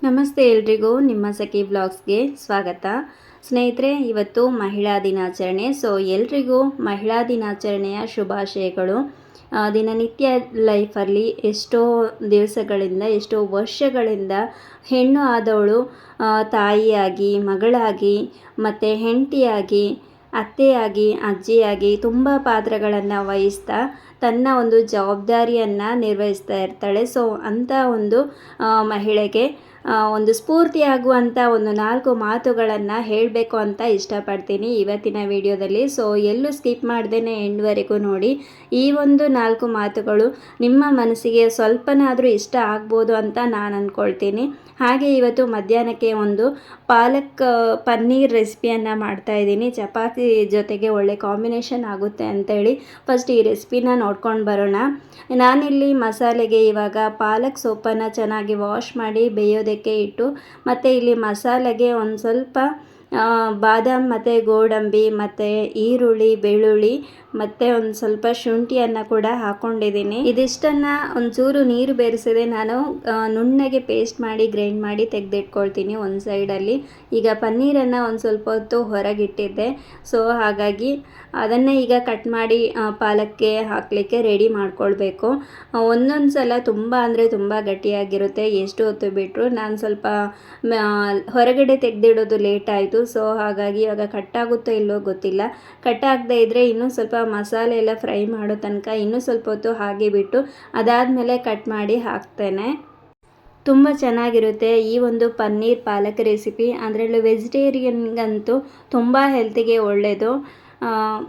ನಮಸ್ತೆ ಎಲ್ರಿಗೂ, ನಿಮ್ಮ ಸಖಿ ಬ್ಲಾಗ್ಸ್ಗೆ ಸ್ವಾಗತ. ಸ್ನೇಹಿತರೆ, ಇವತ್ತು ಮಹಿಳಾ ದಿನಾಚರಣೆ. ಎಲ್ರಿಗೂ ಮಹಿಳಾ ದಿನಾಚರಣೆಯ ಶುಭಾಶಯಗಳು. ದಿನನಿತ್ಯ ಲೈಫಲ್ಲಿ ಎಷ್ಟೋ ದಿವಸಗಳಿಂದ, ಎಷ್ಟೋ ವರ್ಷಗಳಿಂದ ಹೆಣ್ಣು ಆದವಳು ತಾಯಿಯಾಗಿ, ಮಗಳಾಗಿ, ಮತ್ತು ಹೆಂಡತಿಯಾಗಿ, ಅತ್ತೆಯಾಗಿ, ಅಜ್ಜಿಯಾಗಿ ತುಂಬ ಪಾತ್ರಗಳನ್ನು ವಹಿಸ್ತಾ ತನ್ನ ಒಂದು ಜವಾಬ್ದಾರಿಯನ್ನು ನಿರ್ವಹಿಸ್ತಾ ಇರ್ತಾಳೆ. ಅಂಥ ಒಂದು ಮಹಿಳೆಗೆ ಒಂದು ಸ್ಫೂರ್ತಿಯಾಗುವಂಥ ಒಂದು 4 ಮಾತುಗಳನ್ನು ಹೇಳಬೇಕು ಅಂತ ಇಷ್ಟಪಡ್ತೀನಿ ಇವತ್ತಿನ ವಿಡಿಯೋದಲ್ಲಿ. ಎಲ್ಲೂ ಸ್ಕಿಪ್ ಮಾಡ್ದೇ ಎಂಡ್ವರೆಗೂ ನೋಡಿ. ಈ ಒಂದು 4 ಮಾತುಗಳು ನಿಮ್ಮ ಮನಸ್ಸಿಗೆ ಸ್ವಲ್ಪನಾದರೂ ಇಷ್ಟ ಆಗ್ಬೋದು ಅಂತ ನಾನು ಅಂದ್ಕೊಳ್ತೀನಿ. ಹಾಗೆ ಇವತ್ತು ಮಧ್ಯಾಹ್ನಕ್ಕೆ ಒಂದು ಪಾಲಕ್ ಪನ್ನೀರ್ ರೆಸಿಪಿಯನ್ನು ಮಾಡ್ತಾಯಿದ್ದೀನಿ. ಚಪಾತಿ ಜೊತೆಗೆ ಒಳ್ಳೆ ಕಾಂಬಿನೇಷನ್ ಆಗುತ್ತೆ ಅಂಥೇಳಿ ಫಸ್ಟ್ ಈ ರೆಸಿಪಿನ ನೋಡ್ಕೊಂಡು ಬರೋಣ. ನಾನಿಲ್ಲಿ ಮಸಾಲೆಗೆ ಇವಾಗ ಪಾಲಕ್ ಸೊಪ್ಪನ್ನು ಚೆನ್ನಾಗಿ ವಾಶ್ ಮಾಡಿ ಬೇಯೋದಕ್ಕೆ ಇಟ್ಟು, ಮತ್ತು ಇಲ್ಲಿ ಮಸಾಲೆಗೆ ಒಂದು ಸ್ವಲ್ಪ ಬಾದಾಮ್ ಮತ್ತು ಗೋಡಂಬಿ ಮತ್ತು ಈರುಳ್ಳಿ, ಬೆಳ್ಳುಳ್ಳಿ ಮತ್ತು ಒಂದು ಸ್ವಲ್ಪ ಶುಂಠಿಯನ್ನು ಕೂಡ ಹಾಕ್ಕೊಂಡಿದ್ದೀನಿ. ಇದಿಷ್ಟನ್ನು ಒಂಚೂರು ನೀರು ಬೆರೆಸದೆ ನಾನು ನುಣ್ಣಗೆ ಪೇಸ್ಟ್ ಮಾಡಿ ಗ್ರೈಂಡ್ ಮಾಡಿ ತೆಗೆದಿಟ್ಕೊಳ್ತೀನಿ ಒಂದು ಸೈಡಲ್ಲಿ. ಈಗ ಪನ್ನೀರನ್ನು ಒಂದು ಸ್ವಲ್ಪ ಹೊತ್ತು ಹೊರಗಿಟ್ಟಿದ್ದೆ, ಹಾಗಾಗಿ ಅದನ್ನೇ ಈಗ ಕಟ್ ಮಾಡಿ ಪಾಲಕ್ಕೆ ಹಾಕಲಿಕ್ಕೆ ರೆಡಿ ಮಾಡ್ಕೊಳ್ಬೇಕು. ಒಂದೊಂದು ಸಲ ತುಂಬ ಅಂದರೆ ತುಂಬ ಗಟ್ಟಿಯಾಗಿರುತ್ತೆ, ಎಷ್ಟು ಹೊತ್ತು ಬಿಟ್ಟರು. ನಾನು ಸ್ವಲ್ಪ ಹೊರಗಡೆ ತೆಗೆದಿಡೋದು ಲೇಟ್ ಆಯಿತು. ಹಾಗಾಗಿ ಇವಾಗ ಕಟ್ಟಾಗುತ್ತೋ ಇಲ್ಲೋ ಗೊತ್ತಿಲ್ಲ. ಕಟ್ಟಾಗದೇ ಇದ್ದರೆ ಇನ್ನೂ ಸ್ವಲ್ಪ ಮಸಾಲೆ ಎಲ್ಲ ಫ್ರೈ ಮಾಡೋ ತನಕ ಇನ್ನೂ ಸ್ವಲ್ಪ ಹೊತ್ತು ಹಾಗೆ ಬಿಟ್ಟು ಅದಾದಮೇಲೆ ಕಟ್ ಮಾಡಿ ಹಾಕ್ತೇನೆ. ತುಂಬ ಚೆನ್ನಾಗಿರುತ್ತೆ ಈ ಒಂದು ಪನ್ನೀರ್ ಪಾಲಕ್ ರೆಸಿಪಿ. ಅದರಲ್ಲೂ ವೆಜಿಟೇರಿಯನ್ಗಂತೂ ತುಂಬ ಹೆಲ್ತಿಗೆ ಒಳ್ಳೆಯದು.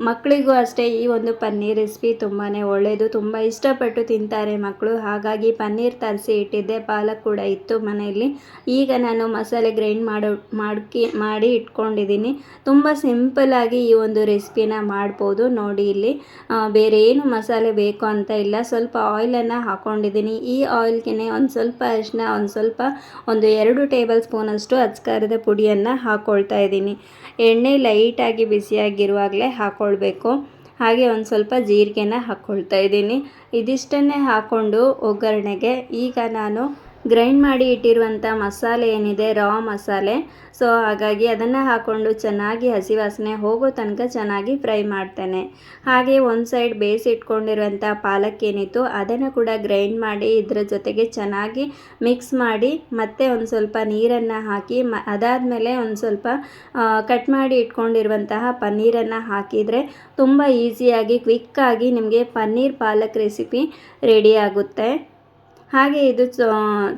ಮಕ್ಕಳಿಗೂ ಅಷ್ಟೇ ಈ ಒಂದು ಪನ್ನೀರ್ ರೆಸಿಪಿ ತುಂಬಾ ಒಳ್ಳೆಯದು. ತುಂಬ ಇಷ್ಟಪಟ್ಟು ತಿಂತಾರೆ ಮಕ್ಕಳು. ಹಾಗಾಗಿ ಪನ್ನೀರ್ ತರಿಸಿ ಇಟ್ಟಿದ್ದೆ, ಪಾಲಕ್ ಕೂಡ ಇತ್ತು ಮನೆಯಲ್ಲಿ. ಈಗ ನಾನು ಮಸಾಲೆ ಗ್ರೈಂಡ್ ಮಾಡಿ ಇಟ್ಕೊಂಡಿದ್ದೀನಿ. ತುಂಬ ಸಿಂಪಲ್ಲಾಗಿ ಈ ಒಂದು ರೆಸಿಪಿನ ಮಾಡ್ಬೋದು. ನೋಡಿ, ಇಲ್ಲಿ ಬೇರೆ ಏನು ಮಸಾಲೆ ಬೇಕು ಅಂತ ಇಲ್ಲ. ಸ್ವಲ್ಪ ಆಯಿಲನ್ನು ಹಾಕ್ಕೊಂಡಿದ್ದೀನಿ. ಈ ಆಯಿಲ್ಗೆ ಒಂದು ಸ್ವಲ್ಪ ಅರಿಶಿನ, ಒಂದು 2 ಟೇಬಲ್ ಸ್ಪೂನಷ್ಟು ಅಚ್ಕಾರದ ಪುಡಿಯನ್ನು ಹಾಕ್ಕೊಳ್ತಾ ಇದ್ದೀನಿ. ಎಣ್ಣೆ ಲೈಟಾಗಿ ಬಿಸಿಯಾಗಿರುವಾಗಲೇ ಹಾಕ್ಕೊಳ್ಬೇಕು. ಹಾಗೆ ಒಂದು ಸ್ವಲ್ಪ ಜೀರಿಗೆನ ಹಾಕ್ಕೊಳ್ತಾ ಇದ್ದೀನಿ. ಇದಿಷ್ಟನ್ನೇ ಹಾಕ್ಕೊಂಡು ಒಗ್ಗರಣೆಗೆ ಈಗ ನಾನು ಗ್ರೈಂಡ್ ಮಾಡಿ ಇಟ್ಟಿರುವಂಥ ಮಸಾಲೆ ಏನಿದೆ, ರಾ ಮಸಾಲೆ, ಹಾಗಾಗಿ ಅದನ್ನು ಹಾಕ್ಕೊಂಡು ಚೆನ್ನಾಗಿ ಹಸಿ ವಾಸನೆ ಹೋಗೋ ತನಕ ಚೆನ್ನಾಗಿ ಫ್ರೈ ಮಾಡ್ತೇನೆ. ಹಾಗೆ ಒಂದು ಸೈಡ್ ಬೇಯಿಸಿಟ್ಕೊಂಡಿರುವಂಥ ಪಾಲಕ್ ಏನಿತ್ತು ಅದನ್ನು ಕೂಡ ಗ್ರೈಂಡ್ ಮಾಡಿ ಇದರ ಜೊತೆಗೆ ಚೆನ್ನಾಗಿ ಮಿಕ್ಸ್ ಮಾಡಿ ಮತ್ತೆ ಒಂದು ಸ್ವಲ್ಪ ನೀರನ್ನು ಹಾಕಿ ಅದಾದಮೇಲೆ ಒಂದು ಸ್ವಲ್ಪ ಕಟ್ ಮಾಡಿ ಇಟ್ಕೊಂಡಿರುವಂತಹ ಪನ್ನೀರನ್ನು ಹಾಕಿದರೆ ತುಂಬ ಈಸಿಯಾಗಿ ಕ್ವಿಕ್ಕಾಗಿ ನಿಮಗೆ ಪನ್ನೀರ್ ಪಾಲಕ್ ರೆಸಿಪಿ ರೆಡಿ ಆಗುತ್ತೆ. ಹಾಗೆ ಇದು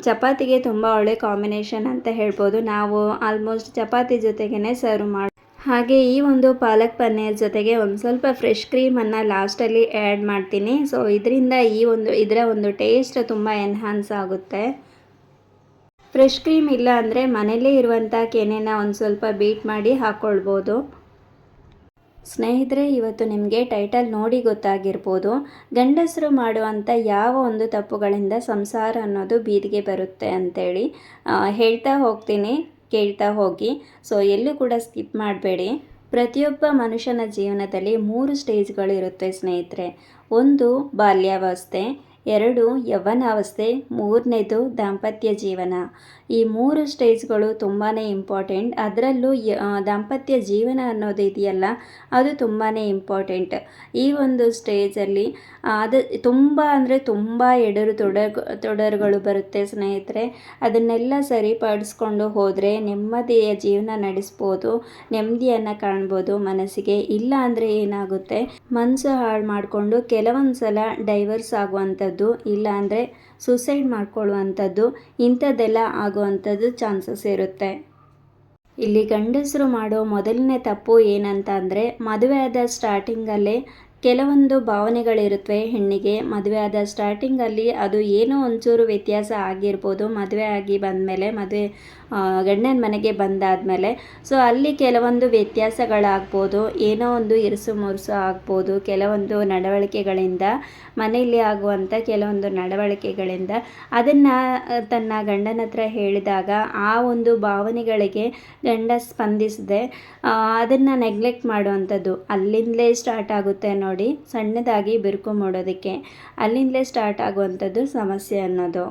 ಚಪಾತಿಗೆ ತುಂಬ ಒಳ್ಳೆ ಕಾಂಬಿನೇಷನ್ ಅಂತ ಹೇಳ್ಬೋದು. ನಾವು ಆಲ್ಮೋಸ್ಟ್ ಚಪಾತಿ ಜೊತೆಗೇ ಸರ್ವ್ ಮಾಡಿ. ಹಾಗೆ ಈ ಒಂದು ಪಾಲಕ್ ಪನ್ನೀರ್ ಜೊತೆಗೆ ಒಂದು ಸ್ವಲ್ಪ ಫ್ರೆಶ್ ಕ್ರೀಮನ್ನು ಲಾಸ್ಟಲ್ಲಿ ಆ್ಯಡ್ ಮಾಡ್ತೀನಿ. ಇದರಿಂದ ಇದರ ಒಂದು ಟೇಸ್ಟ್ ತುಂಬ ಎನ್ಹಾನ್ಸ್ ಆಗುತ್ತೆ. ಫ್ರೆಶ್ ಕ್ರೀಮ್ ಇಲ್ಲ ಅಂದರೆ ಮನೆಯಲ್ಲೇ ಇರುವಂಥ ಕೆನೆನ ಒಂದು ಸ್ವಲ್ಪ ಬೀಟ್ ಮಾಡಿ ಹಾಕ್ಕೊಳ್ಬೋದು. ಸ್ನೇಹಿತರೆ, ಇವತ್ತು ನಿಮಗೆ ಟೈಟಲ್ ನೋಡಿ ಗೊತ್ತಾಗಿರ್ಬೋದು, ಗಂಡಸರು ಮಾಡುವಂಥ ಯಾವ ಒಂದು ತಪ್ಪುಗಳಿಂದ ಸಂಸಾರ ಅನ್ನೋದು ಬೀದಿಗೆ ಬರುತ್ತೆ ಅಂತೇಳಿ ಹೇಳ್ತಾ ಹೋಗ್ತೀನಿ, ಕೇಳ್ತಾ ಹೋಗಿ. ಎಲ್ಲೂ ಕೂಡ ಸ್ಕಿಪ್ ಮಾಡಬೇಡಿ. ಪ್ರತಿಯೊಬ್ಬ ಮನುಷ್ಯನ ಜೀವನದಲ್ಲಿ 3 ಸ್ಟೇಜ್ಗಳಿರುತ್ತೆ ಸ್ನೇಹಿತರೆ. 1 ಬಾಲ್ಯಾವಸ್ಥೆ, 2 ಯೌವನಾವಸ್ಥೆ, 3ನೇದು ದಾಂಪತ್ಯ ಜೀವನ. ಈ 3 ಸ್ಟೇಜ್ಗಳು ತುಂಬಾ ಇಂಪಾರ್ಟೆಂಟ್. ಅದರಲ್ಲೂ ದಾಂಪತ್ಯ ಜೀವನ ಅನ್ನೋದು ಇದೆಯಲ್ಲ, ಅದು ತುಂಬಾ ಇಂಪಾರ್ಟೆಂಟ್. ಈ ಒಂದು ಸ್ಟೇಜಲ್ಲಿ ಅದು ತುಂಬ ಅಂದರೆ ತುಂಬ ತೊಡರುಗಳು ಬರುತ್ತೆ ಸ್ನೇಹಿತರೆ. ಅದನ್ನೆಲ್ಲ ಸರಿಪಡಿಸ್ಕೊಂಡು ಹೋದರೆ ನೆಮ್ಮದಿಯ ಜೀವನ ನಡೆಸ್ಬೋದು, ನೆಮ್ಮದಿಯನ್ನು ಕಾಣ್ಬೋದು ಮನಸ್ಸಿಗೆ. ಇಲ್ಲ ಅಂದರೆ ಏನಾಗುತ್ತೆ, ಮನಸ್ಸು ಹಾಳು ಮಾಡಿಕೊಂಡು ಕೆಲವೊಂದು ಸಲ ಡೈವರ್ಸ್ ಆಗುವಂಥದ್ದು, ಇಲ್ಲ ಅಂದರೆ ಸುಸೈಡ್ ಮಾಡ್ಕೊಳ್ಳುವಂಥದ್ದು, ಇಂಥದ್ದೆಲ್ಲ ಆಗುವಂಥದ್ದು ಚಾನ್ಸಸ್ ಇರುತ್ತೆ. ಇಲ್ಲಿ ಗಂಡಸರು ಮಾಡೋ ಮೊದಲನೇ ತಪ್ಪು ಏನಂತ ಅಂದರೆ, ಮದುವೆ ಆದ ಸ್ಟಾರ್ಟಿಂಗಲ್ಲೇ ಕೆಲವೊಂದು ಭಾವನೆಗಳಿರುತ್ತವೆ ಹೆಣ್ಣಿಗೆ. ಮದುವೆ ಆದ ಸ್ಟಾರ್ಟಿಂಗಲ್ಲಿ ಅದು ಏನೋ ಒಂಚೂರು ವ್ಯತ್ಯಾಸ ಆಗಿರ್ಬೋದು. ಮದುವೆ ಆಗಿ ಬಂದಮೇಲೆ, ಗಂಡನ ಮನೆಗೆ ಬಂದಾದಮೇಲೆ ಅಲ್ಲಿ ಕೆಲವೊಂದು ವ್ಯತ್ಯಾಸಗಳಾಗ್ಬೋದು, ಏನೋ ಒಂದು ಇರುಸು ಮುರುಸು ಆಗ್ಬೋದು. ಕೆಲವೊಂದು ನಡವಳಿಕೆಗಳಿಂದ, ಮನೆಯಲ್ಲಿ ಆಗುವಂಥ ಕೆಲವೊಂದು ನಡವಳಿಕೆಗಳಿಂದ ಅದನ್ನು ತನ್ನ ಗಂಡನ ಹತ್ರ ಹೇಳಿದಾಗ ಆ ಒಂದು ಭಾವನೆಗಳಿಗೆ ಗಂಡ ಸ್ಪಂದಿಸದೆ ಅದನ್ನು ನೆಗ್ಲೆಕ್ಟ್ ಮಾಡುವಂಥದ್ದು ಅಲ್ಲಿಂದಲೇ ಸ್ಟಾರ್ಟ್ ಆಗುತ್ತೆ ನೋಡಿ. ಸಣ್ಣದಾಗಿ ಬಿರುಕು ಮೂಡೋದಕ್ಕೆ ಅಲ್ಲಿಂದಲೇ ಸ್ಟಾರ್ಟ್ ಆಗುವಂಥದ್ದು ಸಮಸ್ಯೆ ಅನ್ನೋದು.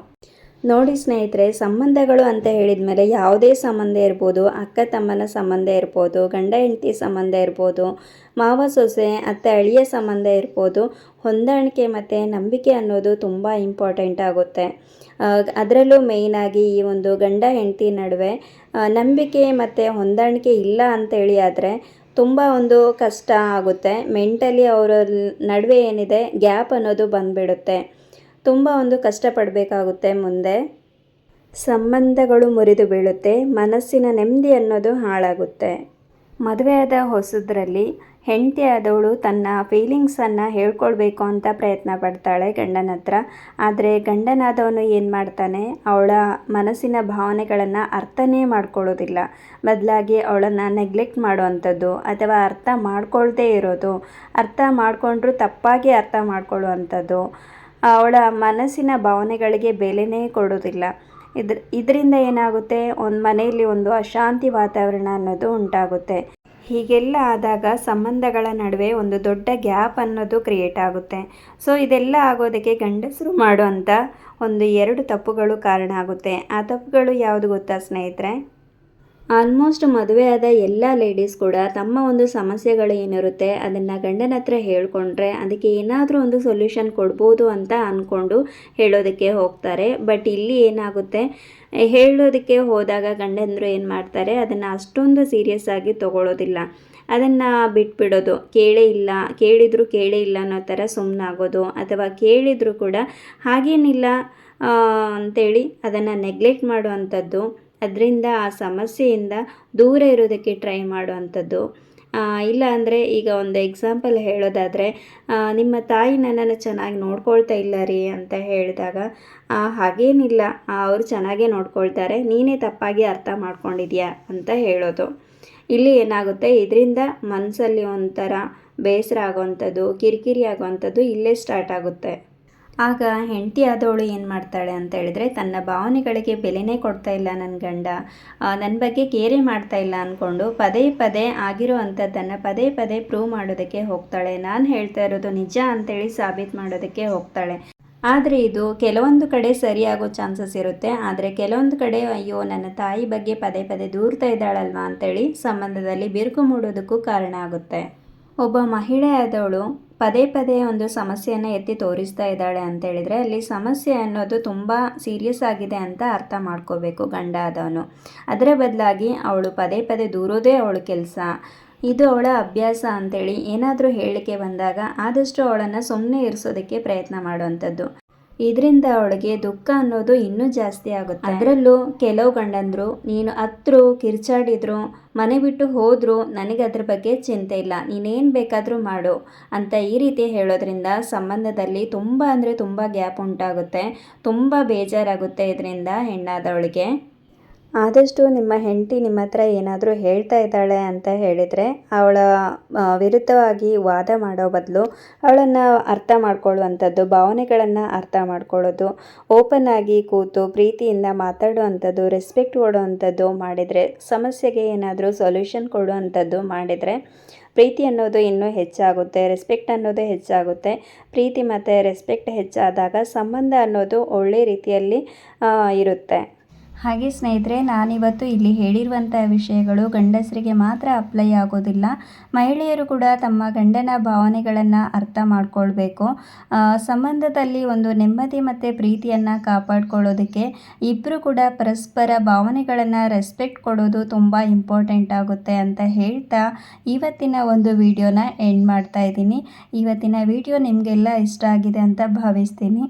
ನೋಡಿ ಸ್ನೇಹಿತರೆ, ಸಂಬಂಧಗಳು ಅಂತ ಹೇಳಿದ ಮೇಲೆ ಯಾವುದೇ ಸಂಬಂಧ ಇರ್ಬೋದು, ಅಕ್ಕ ತಮ್ಮನ ಸಂಬಂಧ ಇರ್ಬೋದು, ಗಂಡ ಹೆಂಡತಿ ಸಂಬಂಧ ಇರ್ಬೋದು, ಮಾವ ಸೊಸೆ ಅತ್ತೆ ಅಳಿಯ ಸಂಬಂಧ ಇರ್ಬೋದು, ಹೊಂದಾಣಿಕೆ ಮತ್ತು ನಂಬಿಕೆ ಅನ್ನೋದು ತುಂಬ ಇಂಪಾರ್ಟೆಂಟ್ ಆಗುತ್ತೆ. ಅದರಲ್ಲೂ ಮೇಯ್ನಾಗಿ ಈ ಒಂದು ಗಂಡ ಹೆಂಡತಿ ನಡುವೆ ನಂಬಿಕೆ ಮತ್ತು ಹೊಂದಾಣಿಕೆ ಇಲ್ಲ ಅಂತೇಳಿ ಆದರೆ ತುಂಬ ಒಂದು ಕಷ್ಟ ಆಗುತ್ತೆ. ಮೆಂಟಲಿ ಅವರ ನಡುವೆ ಏನಿದೆ ಗ್ಯಾಪ್ ಅನ್ನೋದು ಬಂದುಬಿಡುತ್ತೆ. ತುಂಬ ಒಂದು ಕಷ್ಟಪಡಬೇಕಾಗುತ್ತೆ. ಮುಂದೆ ಸಂಬಂಧಗಳು ಮುರಿದು ಬೀಳುತ್ತೆ, ಮನಸ್ಸಿನ ನೆಮ್ಮದಿ ಅನ್ನೋದು ಹಾಳಾಗುತ್ತೆ. ಮದುವೆಯಾದ ಹೊಸದರಲ್ಲಿ ಹೆಂಡತಿ ಆದವಳು ತನ್ನ ಫೀಲಿಂಗ್ಸನ್ನು ಹೇಳ್ಕೊಳ್ಬೇಕು ಅಂತ ಪ್ರಯತ್ನ ಪಡ್ತಾಳೆ ಗಂಡನ ಹತ್ರ. ಆದರೆ ಗಂಡನಾದವನು ಏನು ಮಾಡ್ತಾನೆ, ಅವಳ ಮನಸ್ಸಿನ ಭಾವನೆಗಳನ್ನು ಅರ್ಥನೇ ಮಾಡ್ಕೊಳ್ಳೋದಿಲ್ಲ. ಬದಲಾಗಿ ಅವಳನ್ನು ನೆಗ್ಲೆಕ್ಟ್ ಮಾಡುವಂಥದ್ದು ಅಥವಾ ಅರ್ಥ ಮಾಡ್ಕೊಳ್ದೇ ಇರೋದು, ಅರ್ಥ ಮಾಡಿಕೊಂಡ್ರೂ ತಪ್ಪಾಗಿ ಅರ್ಥ ಮಾಡ್ಕೊಳ್ಳುವಂಥದ್ದು, ಅವಳ ಮನಸ್ಸಿನ ಭಾವನೆಗಳಿಗೆ ಬೆಲೆನೇ ಕೊಡೋದಿಲ್ಲ. ಇದರಿಂದ ಏನಾಗುತ್ತೆ, ಒಂದು ಮನೆಯಲ್ಲಿ ಒಂದು ಅಶಾಂತಿ ವಾತಾವರಣ ಅನ್ನೋದು ಉಂಟಾಗುತ್ತೆ. ಹೀಗೆಲ್ಲ ಆದಾಗ ಸಂಬಂಧಗಳ ನಡುವೆ ಒಂದು ದೊಡ್ಡ ಗ್ಯಾಪ್ ಅನ್ನೋದು ಕ್ರಿಯೇಟ್ ಆಗುತ್ತೆ. ಸೊ ಇದೆಲ್ಲ ಆಗೋದಕ್ಕೆ ಗಂಡಸರು ಮಾಡುವಂಥ 2 ತಪ್ಪುಗಳು ಕಾರಣ ಆಗುತ್ತೆ. ಆ ತಪ್ಪುಗಳು ಯಾವುದು ಗೊತ್ತಾ ಸ್ನೇಹಿತರೆ? ಆಲ್ಮೋಸ್ಟ್ ಮದುವೆಯಾದ ಎಲ್ಲ ಲೇಡೀಸ್ ಕೂಡ ತಮ್ಮ ಒಂದು ಸಮಸ್ಯೆಗಳು ಏನಿರುತ್ತೆ ಅದನ್ನು ಗಂಡನ ಹತ್ರ ಹೇಳ್ಕೊಂಡ್ರೆ ಅದಕ್ಕೆ ಏನಾದರೂ ಒಂದು ಸೊಲ್ಯೂಷನ್ ಕೊಡ್ಬೋದು ಅಂತ ಅಂದ್ಕೊಂಡು ಹೇಳೋದಕ್ಕೆ ಹೋಗ್ತಾರೆ. ಬಟ್ ಇಲ್ಲಿ ಏನಾಗುತ್ತೆ, ಹೇಳೋದಕ್ಕೆ ಹೋದಾಗ ಗಂಡಂದರು ಏನು ಮಾಡ್ತಾರೆ, ಅದನ್ನು ಅಷ್ಟೊಂದು ಸೀರಿಯಸ್ ಆಗಿ ತೊಗೊಳ್ಳೋದಿಲ್ಲ. ಅದನ್ನು ಬಿಟ್ಬಿಡೋದು, ಕೇಳಿದರೂ ಕೇಳೇ ಇಲ್ಲ ಅನ್ನೋ ಥರ ಸುಮ್ಮನಾಗೋದು, ಅಥವಾ ಕೇಳಿದರೂ ಕೂಡ ಹಾಗೇನಿಲ್ಲ ಅಂಥೇಳಿ ಅದನ್ನು ನೆಗ್ಲೆಕ್ಟ್ ಮಾಡುವಂಥದ್ದು. ಅದರಿಂದ ಆ ಸಮಸ್ಯೆಯಿಂದ ದೂರ ಇರೋದಕ್ಕೆ ಟ್ರೈ ಮಾಡುವಂಥದ್ದು. ಇಲ್ಲ ಅಂದರೆ ಈಗ ಒಂದು ಎಕ್ಸಾಂಪಲ್ ಹೇಳೋದಾದರೆ, ನಿಮ್ಮ ತಾಯಿ ನನ್ನನ್ನು ಚೆನ್ನಾಗಿ ನೋಡ್ಕೊಳ್ತಾ ಇಲ್ಲ ರೀ ಅಂತ ಹೇಳಿದಾಗ, ಹಾಗೇನಿಲ್ಲ, ಅವರು ಚೆನ್ನಾಗೇ ನೋಡ್ಕೊಳ್ತಾರೆ, ನೀನೇ ತಪ್ಪಾಗಿ ಅರ್ಥ ಮಾಡ್ಕೊಂಡಿದ್ಯಾ ಅಂತ ಹೇಳೋದು. ಇಲ್ಲಿ ಏನಾಗುತ್ತೆ, ಇದರಿಂದ ಮನಸ್ಸಲ್ಲಿ ಒಂಥರ ಬೇಸರ ಆಗೋವಂಥದ್ದು, ಕಿರಿಕಿರಿ ಆಗೋವಂಥದ್ದು ಇಲ್ಲೇ ಸ್ಟಾರ್ಟ್ ಆಗುತ್ತೆ. ಆಗ ಹೆಂಡತಿ ಆದವಳು ಏನು ಮಾಡ್ತಾಳೆ ಅಂತ ಹೇಳಿದ್ರೆ, ತನ್ನ ಭಾವನೆಗಳಿಗೆ ಬೆಲೆನೇ ಕೊಡ್ತಾ ಇಲ್ಲ ನನ್ನ ಗಂಡ, ನನ್ನ ಬಗ್ಗೆ ಕೇರೆ ಮಾಡ್ತಾ ಇಲ್ಲ ಅಂದ್ಕೊಂಡು ಪದೇ ಪದೇ ಆಗಿರೋ ಅಂಥದ್ದನ್ನು ಪದೇ ಪದೇ ಪ್ರೂವ್ ಮಾಡೋದಕ್ಕೆ ಹೋಗ್ತಾಳೆ. ನಾನು ಹೇಳ್ತಾ ಇರೋದು ನಿಜ ಅಂತೇಳಿ ಸಾಬೀತು ಮಾಡೋದಕ್ಕೆ ಹೋಗ್ತಾಳೆ. ಆದರೆ ಇದು ಕೆಲವೊಂದು ಕಡೆ ಸರಿಯಾಗೋ ಚಾನ್ಸಸ್ ಇರುತ್ತೆ. ಆದರೆ ಕೆಲವೊಂದು ಕಡೆ ಅಯ್ಯೋ ನನ್ನ ತಾಯಿ ಬಗ್ಗೆ ಪದೇ ಪದೇ ದೂರ್ತಾ ಇದ್ದಾಳಲ್ವಾ ಅಂತೇಳಿ ಸಂಬಂಧದಲ್ಲಿ ಬಿರುಕು ಮೂಡೋದಕ್ಕೂ ಕಾರಣ ಆಗುತ್ತೆ. ಒಬ್ಬ ಮಹಿಳೆ ಆದವಳು ಪದೇ ಪದೇ ಒಂದು ಸಮಸ್ಯೆಯನ್ನು ಎತ್ತಿ ತೋರಿಸ್ತಾ ಇದ್ದಾಳೆ ಅಂತೇಳಿದರೆ ಅಲ್ಲಿ ಸಮಸ್ಯೆ ಅನ್ನೋದು ತುಂಬ ಸೀರಿಯಸ್ ಆಗಿದೆ ಅಂತ ಅರ್ಥ ಮಾಡ್ಕೋಬೇಕು ಗಂಡ ಆದವನು. ಅದರ ಬದಲಾಗಿ ಅವಳು ಪದೇ ಪದೇ ದೂರೋದೇ ಅವಳ ಕೆಲಸ, ಇದು ಅವಳ ಅಭ್ಯಾಸ ಅಂತೇಳಿ ಏನಾದರೂ ಹೇಳಿಕೆ ಬಂದಾಗ ಆದಷ್ಟು ಅವಳನ್ನು ಸುಮ್ಮನೆ ಇರಿಸೋದಕ್ಕೆ ಪ್ರಯತ್ನ ಮಾಡುವಂಥದ್ದು. ಇದರಿಂದ ಅವಳಿಗೆ ದುಃಖ ಅನ್ನೋದು ಇನ್ನೂ ಜಾಸ್ತಿ ಆಗುತ್ತೆ. ಅದರಲ್ಲೂ ಕೆಲವು ಗಂಡಂದರು ನೀನು ಹತ್ರು ಕಿರ್ಚಾಡಿದ್ರು ಮನೆ ಬಿಟ್ಟು ಹೋದರೂ ನನಗೆ ಅದ್ರ ಬಗ್ಗೆ ಚಿಂತೆ ಇಲ್ಲ, ನೀನೇನು ಬೇಕಾದರೂ ಮಾಡು ಅಂತ ಈ ರೀತಿ ಹೇಳೋದ್ರಿಂದ ಸಂಬಂಧದಲ್ಲಿ ತುಂಬ ಅಂದರೆ ತುಂಬ ಗ್ಯಾಪ್ ಉಂಟಾಗುತ್ತೆ. ತುಂಬ ಬೇಜಾರಾಗುತ್ತೆ ಇದರಿಂದ ಹೆಣ್ಣಾದವಳಿಗೆ. ಆದಷ್ಟು ನಿಮ್ಮ ಹೆಂಡತಿ ನಿಮ್ಮ ಹತ್ರ ಏನಾದರೂ ಹೇಳ್ತಾ ಇದ್ದಾಳೆ ಅಂತ ಹೇಳಿದರೆ ಅವಳ ವಿರುದ್ಧವಾಗಿ ವಾದ ಮಾಡೋ ಬದಲು ಅವಳನ್ನು ಅರ್ಥ ಮಾಡ್ಕೊಳ್ಳುವಂಥದ್ದು, ಭಾವನೆಗಳನ್ನು ಅರ್ಥ ಮಾಡ್ಕೊಳ್ಳೋದು, ಓಪನ್ ಆಗಿ ಕೂತು ಪ್ರೀತಿಯಿಂದ ಮಾತಾಡುವಂಥದ್ದು, ರೆಸ್ಪೆಕ್ಟ್ ಕೊಡುವಂಥದ್ದು ಮಾಡಿದರೆ, ಸಮಸ್ಯೆಗೆ ಏನಾದರೂ ಸೊಲ್ಯೂಷನ್ ಕೊಡುವಂಥದ್ದು ಮಾಡಿದರೆ ಪ್ರೀತಿ ಅನ್ನೋದು ಇನ್ನೂ ಹೆಚ್ಚಾಗುತ್ತೆ, ರೆಸ್ಪೆಕ್ಟ್ ಅನ್ನೋದು ಹೆಚ್ಚಾಗುತ್ತೆ. ಪ್ರೀತಿ ಮತ್ತು ರೆಸ್ಪೆಕ್ಟ್ ಹೆಚ್ಚಾದಾಗ ಸಂಬಂಧ ಅನ್ನೋದು ಒಳ್ಳೆ ರೀತಿಯಲ್ಲಿ ಇರುತ್ತೆ. ಹಾಗೆ ಸ್ನೇಹಿತರೆ, ನಾನಿವತ್ತು ಇಲ್ಲಿ ಹೇಳಿರುವಂಥ ವಿಷಯಗಳು ಗಂಡಸರಿಗೆ ಮಾತ್ರ ಅಪ್ಲೈ ಆಗೋದಿಲ್ಲ. ಮಹಿಳೆಯರು ಕೂಡ ತಮ್ಮ ಗಂಡನ ಭಾವನೆಗಳನ್ನು ಅರ್ಥ ಮಾಡ್ಕೊಳ್ಬೇಕು. ಸಂಬಂಧದಲ್ಲಿ ಒಂದು ನೆಮ್ಮದಿ ಮತ್ತು ಪ್ರೀತಿಯನ್ನು ಕಾಪಾಡ್ಕೊಳ್ಳೋದಕ್ಕೆ ಇಬ್ಬರು ಕೂಡ ಪರಸ್ಪರ ಭಾವನೆಗಳನ್ನು ರೆಸ್ಪೆಕ್ಟ್ ಕೊಡೋದು ತುಂಬ ಇಂಪಾರ್ಟೆಂಟ್ ಆಗುತ್ತೆ ಅಂತ ಹೇಳ್ತಾ ಇವತ್ತಿನ ಒಂದು ವಿಡಿಯೋನ ಎಂಡ್ ಮಾಡ್ತಾ ಇದ್ದೀನಿ. ಇವತ್ತಿನ ವಿಡಿಯೋ ನಿಮಗೆಲ್ಲ ಇಷ್ಟ ಆಗಿದೆ ಅಂತ ಭಾವಿಸ್ತೀನಿ.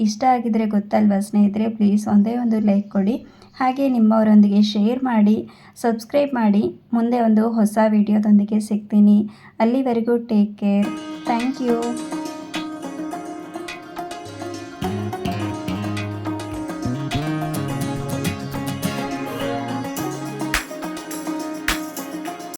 ಇಷ್ಟ ಆಗಿದ್ರೆ ಗೊತ್ತಲ್ವ ಸ್ನೇಹಿತರೆ, ಪ್ಲೀಸ್ ಒಂದೇ ಒಂದು ಲೈಕ್ ಕೊಡಿ. ಹಾಗೆ ನಿಮ್ಮವರೊಂದಿಗೆ ಶೇರ್ ಮಾಡಿ, ಸಬ್ಸ್ಕ್ರೈಬ್ ಮಾಡಿ. ಮುಂದೆ ಒಂದು ಹೊಸ ವಿಡಿಯೋದೊಂದಿಗೆ ಸಿಗ್ತೀನಿ. ಅಲ್ಲಿವರೆಗೂ ಟೇಕ್ ಕೇರ್. Thank you.